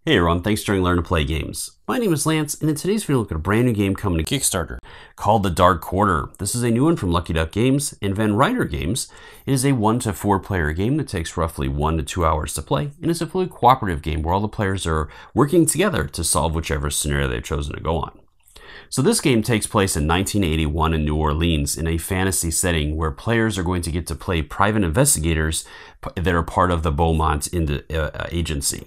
Hey everyone, thanks for joining Learn to Play Games. My name is Lance, and in today's video, we'll look at a brand new game coming to Kickstarter called The Dark Quarter. This is a new one from Lucky Duck Games and Ryder Games. It is a 1 to 4 player game that takes roughly 1 to 2 hours to play, and it's a fully cooperative game where all the players are working together to solve whichever scenario they've chosen to go on. So this game takes place in 1981 in New Orleans in a fantasy setting where players are going to get to play private investigators that are part of the Beaumont Agency.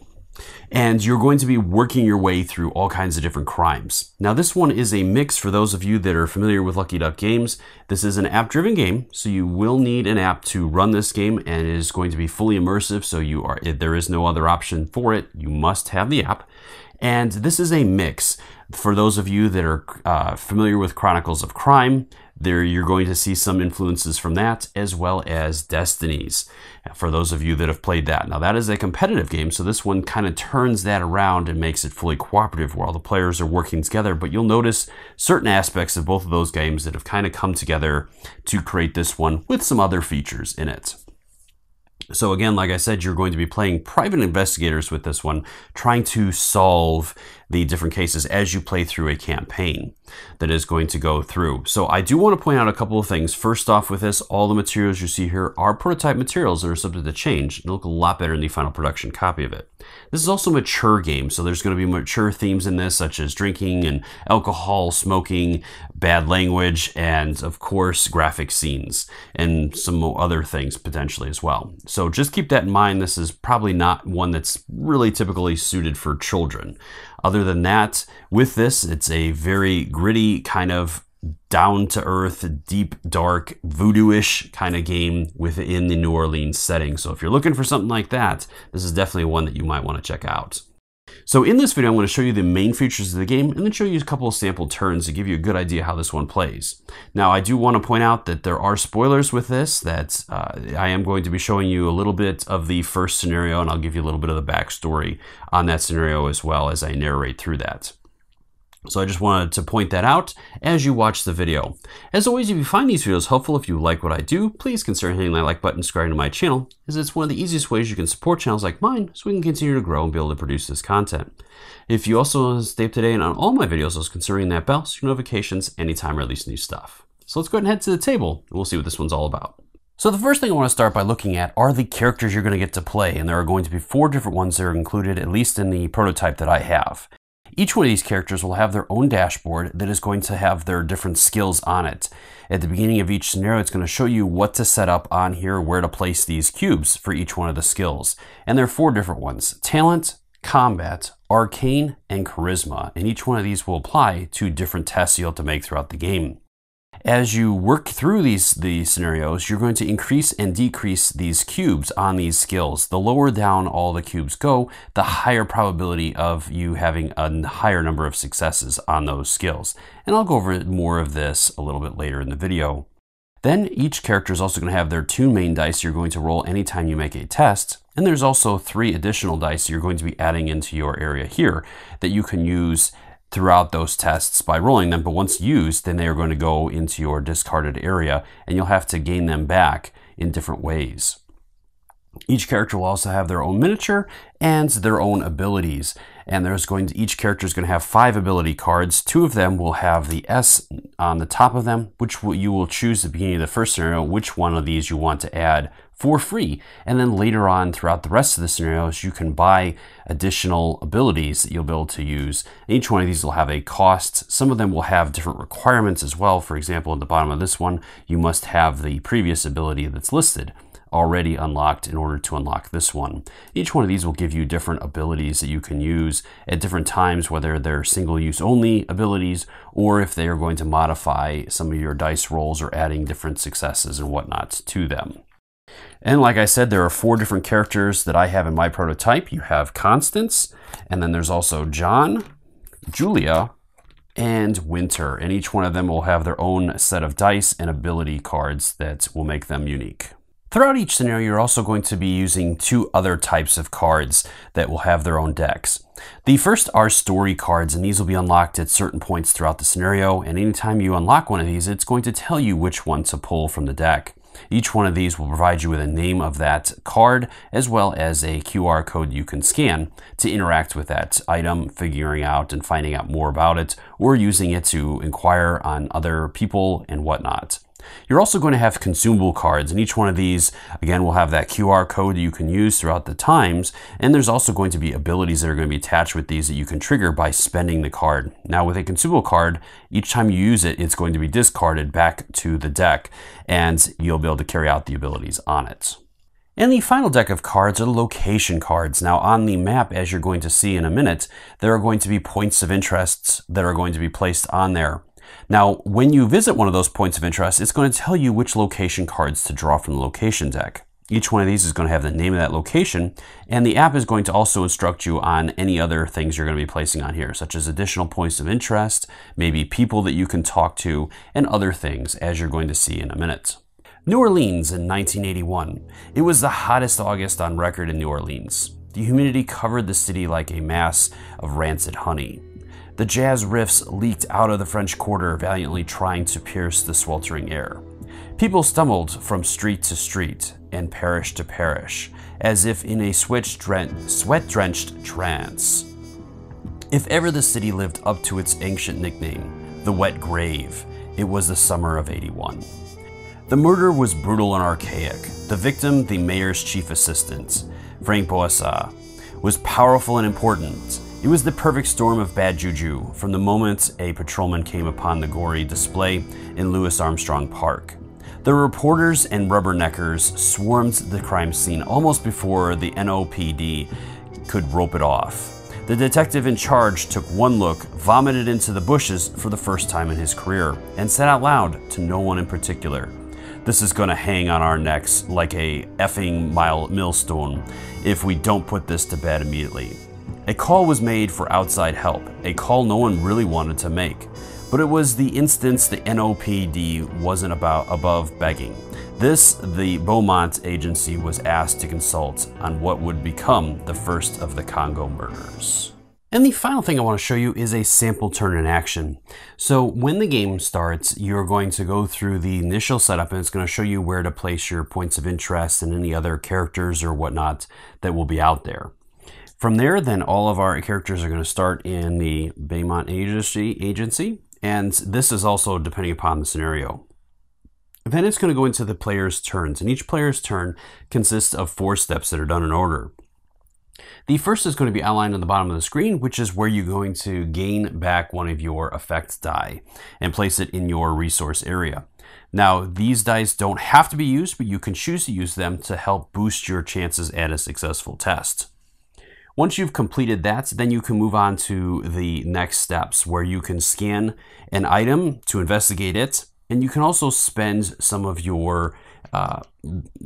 And you're going to be working your way through all kinds of different crimes. Now this one is a mix for those of you that are familiar with Lucky Duck Games. This is an app-driven game, so you will need an app to run this game, and it is going to be fully immersive, so there is no other option for it. You must have the app. And this is a mix. For those of you that are familiar with Chronicles of Crime, you're going to see some influences from that, as well as Destinies, for those of you that have played that. Now that is a competitive game, so this one kind of turns that around and makes it fully cooperative where all the players are working together, but you'll notice certain aspects of both of those games that have kind of come together to create this one with some other features in it. So again, like I said, you're going to be playing private investigators with this one, trying to solve the different cases as you play through a campaign that is going to go through. So I do want to point out a couple of things. First off with this, all the materials you see here are prototype materials that are subject to change. They look a lot better in the final production copy of it. This is also a mature game, so there's going to be mature themes in this, such as drinking and alcohol, smoking, bad language, and of course graphic scenes, and some other things potentially as well. So just keep that in mind. This is probably not one that's really typically suited for children. Other than that, with this, it's a very gritty kind of down-to-earth, deep, dark, voodoo-ish kind of game within the New Orleans setting. So if you're looking for something like that, this is definitely one that you might want to check out. So in this video, I'm going to show you the main features of the game and then show you a couple of sample turns to give you a good idea how this one plays. Now, I do want to point out that there are spoilers with this, that I am going to be showing you a little bit of the first scenario, and I'll give you a little bit of the backstory on that scenario as well as I narrate through that. So I just wanted to point that out as you watch the video. As always, if you find these videos helpful, if you like what I do, please consider hitting that like button and subscribing to my channel, as it's one of the easiest ways you can support channels like mine so we can continue to grow and be able to produce this content. If you also want to stay up to date on all my videos, I was considering that bell so you get notifications anytime I release new stuff. So let's go ahead and head to the table and we'll see what this one's all about. So the first thing I want to start by looking at are the characters you're going to get to play, and there are going to be 4 different ones that are included, at least in the prototype that I have. Each one of these characters will have their own dashboard that is going to have their different skills on it. At the beginning of each scenario, it's going to show you what to set up on here, where to place these cubes for each one of the skills. And there are 4 different ones: talent, combat, arcane, and charisma. And each one of these will apply to different tests you'll have to make throughout the game. As you work through these scenarios, you're going to increase and decrease these cubes on these skills. The lower down all the cubes go, the higher probability of you having a higher number of successes on those skills. And I'll go over more of this a little bit later in the video. Then each character is also going to have their 2 main dice you're going to roll anytime you make a test. And there's also 3 additional dice you're going to be adding into your area here that you can use throughout those tests by rolling them, but once used, then they are going to go into your discarded area and you'll have to gain them back in different ways. Each character will also have their own miniature and their own abilities, and each character is going to have 5 ability cards. 2 of them will have the S on the top of them, which you will choose at the beginning of the first scenario which one of these you want to add for free, and then later on throughout the rest of the scenarios you can buy additional abilities that you'll be able to use. Each one of these will have a cost. Some of them will have different requirements as well. For example, at the bottom of this one, you must have the previous ability that's listed already unlocked in order to unlock this one. Each one of these will give you different abilities that you can use at different times, whether they're single use only abilities or if they are going to modify some of your dice rolls or adding different successes and whatnot to them. And like I said, there are 4 different characters that I have in my prototype. You have Constance, and then there's also John, Julia, and Winter, and each one of them will have their own set of dice and ability cards that will make them unique. Throughout each scenario, you're also going to be using 2 other types of cards that will have their own decks. The first are story cards, and these will be unlocked at certain points throughout the scenario, and anytime you unlock one of these, it's going to tell you which one to pull from the deck. Each one of these will provide you with a name of that card as well as a QR code you can scan to interact with that item, figuring out and finding out more about it, or using it to inquire on other people and whatnot. You're also going to have consumable cards, and each one of these, again, will have that QR code that you can use throughout the times, and there's also going to be abilities that are going to be attached with these that you can trigger by spending the card. Now, with a consumable card, each time you use it, it's going to be discarded back to the deck, and you'll be able to carry out the abilities on it. And the final deck of cards are the location cards. Now, on the map, as you're going to see in a minute, there are going to be points of interest that are going to be placed on there. Now, when you visit one of those points of interest, it's going to tell you which location cards to draw from the location deck. Each one of these is going to have the name of that location, and the app is going to also instruct you on any other things you're going to be placing on here, such as additional points of interest, maybe people that you can talk to, and other things, as you're going to see in a minute. New Orleans in 1981. It was the hottest August on record in New Orleans. The humidity covered the city like a mass of rancid honey. The jazz riffs leaked out of the French Quarter, valiantly trying to pierce the sweltering air. People stumbled from street to street and parish to parish, as if in a sweat-drenched trance. If ever the city lived up to its ancient nickname, the Wet Grave, it was the summer of '81. The murder was brutal and archaic. The victim, the mayor's chief assistant, Frank Boissa, was powerful and important. It was the perfect storm of bad juju from the moment a patrolman came upon the gory display in Louis Armstrong Park. The reporters and rubberneckers swarmed the crime scene almost before the NOPD could rope it off. The detective in charge took one look, vomited into the bushes for the first time in his career, and said out loud to no one in particular, "This is gonna hang on our necks like a effing millstone if we don't put this to bed immediately." A call was made for outside help, a call no one really wanted to make. But it was the instance the NOPD wasn't above begging. The Beaumont Agency was asked to consult on what would become the first of the Congo murders. And the final thing I want to show you is a sample turn in action. So when the game starts, you're going to go through the initial setup, and it's going to show you where to place your points of interest and any other characters or whatnot that will be out there. From there, then all of our characters are going to start in the Beaumont Agency, and this is also depending upon the scenario. Then it's going to go into the player's turns, and each player's turn consists of 4 steps that are done in order. The first is going to be outlined on the bottom of the screen, which is where you're going to gain back one of your effect die and place it in your resource area. Now, these dice don't have to be used, but you can choose to use them to help boost your chances at a successful test. Once you've completed that, then you can move on to the next steps where you can scan an item to investigate it, and you can also spend some of your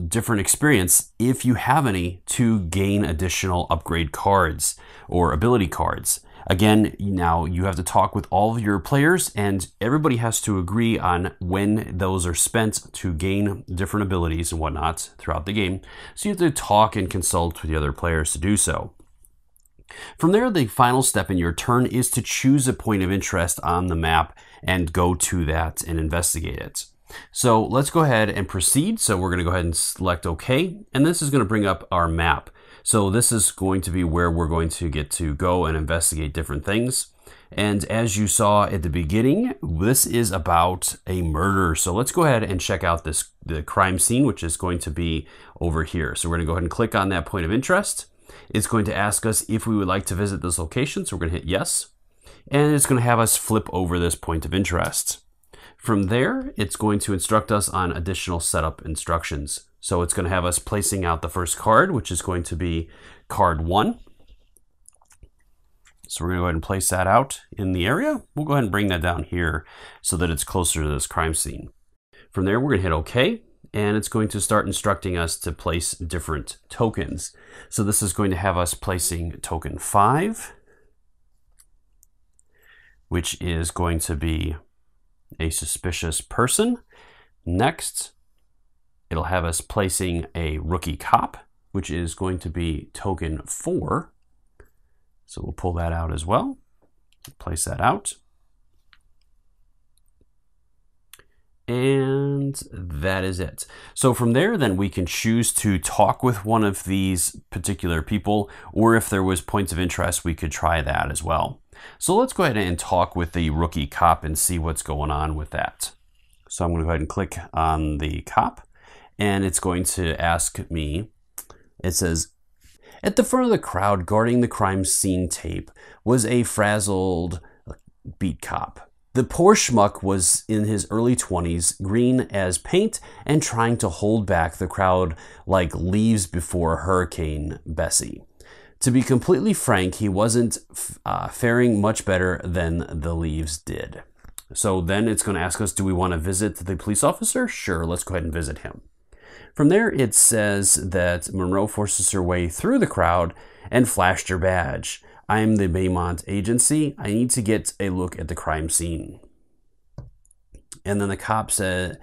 different experience, if you have any, to gain additional upgrade cards or ability cards. Again, now you have to talk with all of your players, and everybody has to agree on when those are spent to gain different abilities and whatnot throughout the game. So you have to talk and consult with the other players to do so. From there, the final step in your turn is to choose a point of interest on the map and go to that and investigate it. So let's go ahead and proceed. So we're going to go ahead and select OK, and this is going to bring up our map. So this is going to be where we're going to get to go and investigate different things. And as you saw at the beginning, this is about a murder. So let's go ahead and check out the crime scene, which is going to be over here. So we're going to go ahead and click on that point of interest. It's going to ask us if we would like to visit this location, so we're going to hit yes, and it's going to have us flip over this point of interest. From there, it's going to instruct us on additional setup instructions. So it's going to have us placing out the first card, which is going to be card 1. So we're going to go ahead and place that out in the area. We'll go ahead and bring that down here so that it's closer to this crime scene. From there, we're going to hit OK. And it's going to start instructing us to place different tokens. So this is going to have us placing token 5, which is going to be a suspicious person. Next, it'll have us placing a rookie cop, which is going to be token 4. So we'll pull that out as well, place that out. And that is it. So from there, then we can choose to talk with one of these particular people, or if there was points of interest, we could try that as well. So let's go ahead and talk with the rookie cop and see what's going on with that. So I'm going to go ahead and click on the cop, and it's going to ask me, it says, at the front of the crowd guarding the crime scene tape was a frazzled beat cop. The poor schmuck was in his early 20s, green as paint, and trying to hold back the crowd like leaves before Hurricane Bessie. To be completely frank, he wasn't faring much better than the leaves did. So then it's going to ask us, do we want to visit the police officer? Sure, let's go ahead and visit him. From there, it says that Monroe forces her way through the crowd and flashed her badge. I'm the Beaumont Agency. I need to get a look at the crime scene. And then the cop said,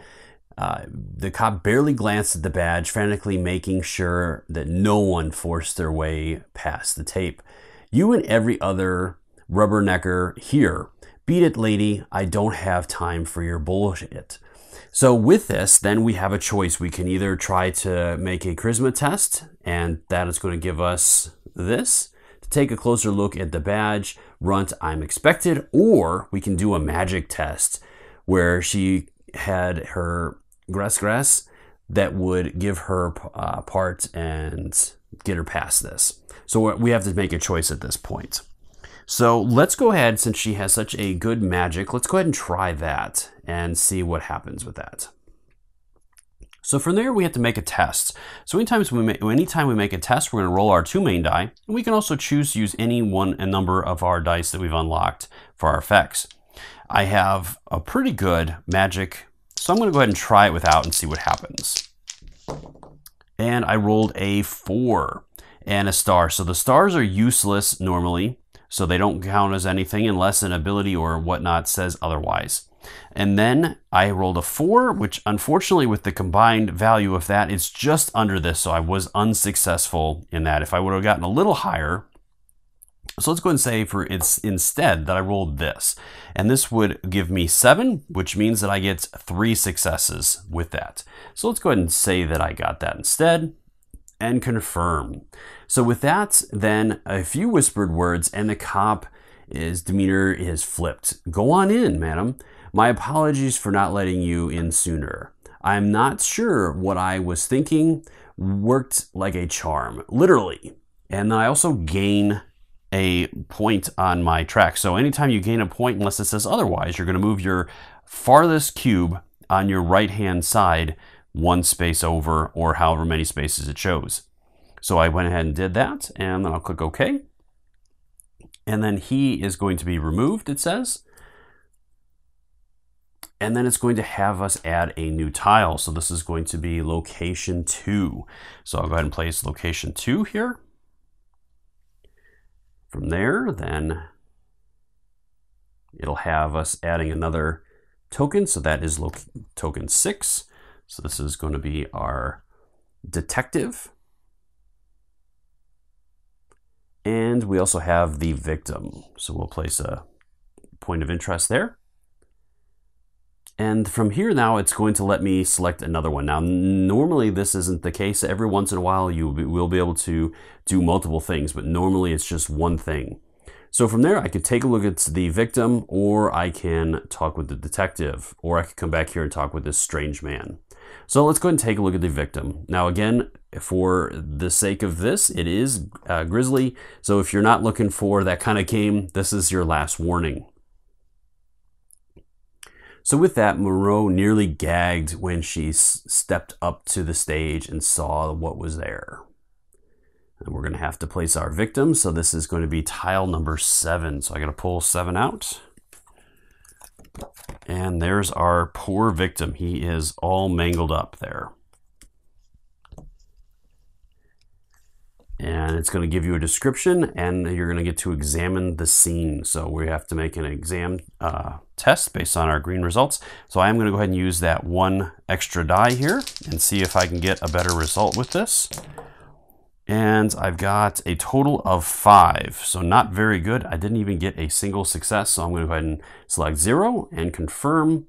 the cop barely glanced at the badge, frantically making sure that no one forced their way past the tape. You and every other rubbernecker here. Beat it, lady. I don't have time for your bullshit. So with this, then we have a choice. We can either try to make a charisma test, and that is going to give us this. To take a closer look at the badge, runt I'm expected, or we can do a magic test where she had her grass that would give her part and get her past this. So we have to make a choice at this point. So let's go ahead, since she has such a good magic, let's go ahead and try that and see what happens with that. So from there, we have to make a test. So anytime we make a test, we're going to roll our 2 main die, and we can also choose to use a number of our dice that we've unlocked for our effects. I have a pretty good magic, so I'm going to go ahead and try it without and see what happens. And I rolled a 4 and a star. So the stars are useless normally, so they don't count as anything unless an ability or whatnot says otherwise. And then I rolled a 4, which unfortunately with the combined value of that, it's just under this, so I was unsuccessful in that. If I would have gotten a little higher, so let's go ahead and say for it's instead that I rolled this. And this would give me 7, which means that I get 3 successes with that. So let's go ahead and say that I got that instead and confirm. So with that, then a few whispered words and the cop, his demeanor is flipped. Go on in, madam. My apologies for not letting you in sooner. I'm not sure what I was thinking worked like a charm, literally. And I also gain a point on my track. So anytime you gain a point, unless it says otherwise, you're going to move your farthest cube on your right-hand side 1 space over, or however many spaces it shows. So I went ahead and did that, and then I'll click OK. And then he is going to be removed, it says. And then it's going to have us add a new tile. So this is going to be location 2. So I'll go ahead and place location 2 here. From there, then it'll have us adding another token. So that is token 6. So this is going to be our detective. And we also have the victim. So we'll place a point of interest there. And from here now, it's going to let me select another one. Now, normally this isn't the case. Every once in a while, you will be able to do multiple things, but normally it's just one thing. So from there, I could take a look at the victim, or I can talk with the detective, or I could come back here and talk with this strange man. So let's go ahead and take a look at the victim. Now, again, for the sake of this, it is Grizzly. So if you're not looking for that kind of game, this is your last warning. So with that, Monroe nearly gagged when she stepped up to the stage and saw what was there. And we're going to have to place our victim. So this is going to be tile number 7. So I got to pull 7 out. And there's our poor victim. He is all mangled up there. And it's going to give you a description, and you're going to get to examine the scene. So we have to make an exam test based on our green results. So I am going to go ahead and use that 1 extra die here and see if I can get a better result with this. And I've got a total of 5, so not very good. I didn't even get a single success, so I'm going to go ahead and select 0 and confirm.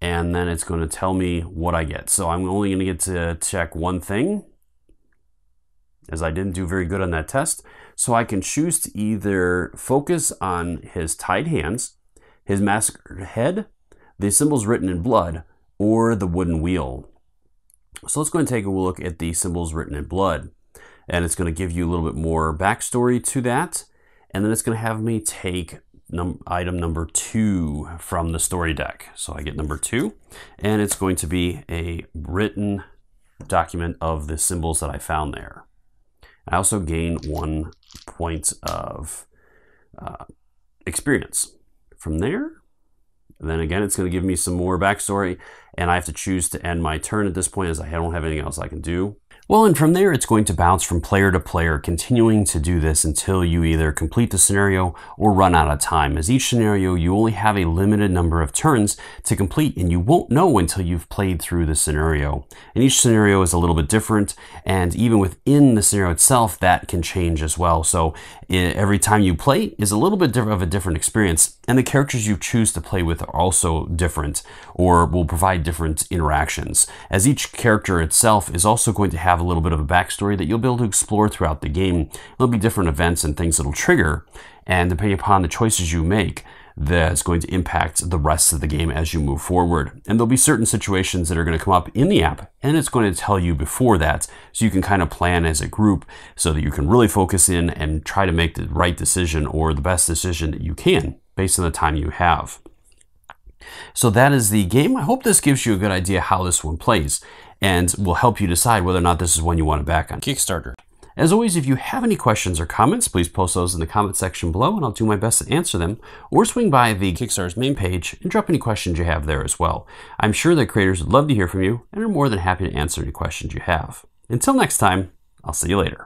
and then it's going to tell me what I get. So I'm only going to get to check one thing, as I didn't do very good on that test. So I can choose to either focus on his tied hands, his massacred head, the symbols written in blood, or the wooden wheel. So let's go and take a look at the symbols written in blood. And it's going to give you a little bit more backstory to that. And then it's going to have me take item number 2 from the story deck. So I get number 2, and it's going to be a written document of the symbols that I found there. I also gain 1 point of experience. From there, and then again, it's going to give me some more backstory, and I have to choose to end my turn at this point as I don't have anything else I can do. Well, and from there, it's going to bounce from player to player, continuing to do this until you either complete the scenario or run out of time. As each scenario, you only have a limited number of turns to complete, and you won't know until you've played through the scenario. And each scenario is a little bit different, and even within the scenario itself, that can change as well. So every time you play is a little bit of a different experience, and the characters you choose to play with are also different, or will provide different interactions, as each character itself is also going to have a little bit of a backstory that you'll be able to explore throughout the game. There'll be different events and things that'll trigger, and depending upon the choices you make, that's going to impact the rest of the game as you move forward. And there'll be certain situations that are going to come up in the app, and it's going to tell you before that, so you can kind of plan as a group so that you can really focus in and try to make the right decision, or the best decision that you can based on the time you have. So that is the game. I hope this gives you a good idea how this one plays, and will help you decide whether or not this is one you want to back on Kickstarter. As always, if you have any questions or comments, please post those in the comment section below, and I'll do my best to answer them, or swing by the Kickstarter's main page and drop any questions you have there as well. I'm sure that creators would love to hear from you and are more than happy to answer any questions you have. Until next time, I'll see you later.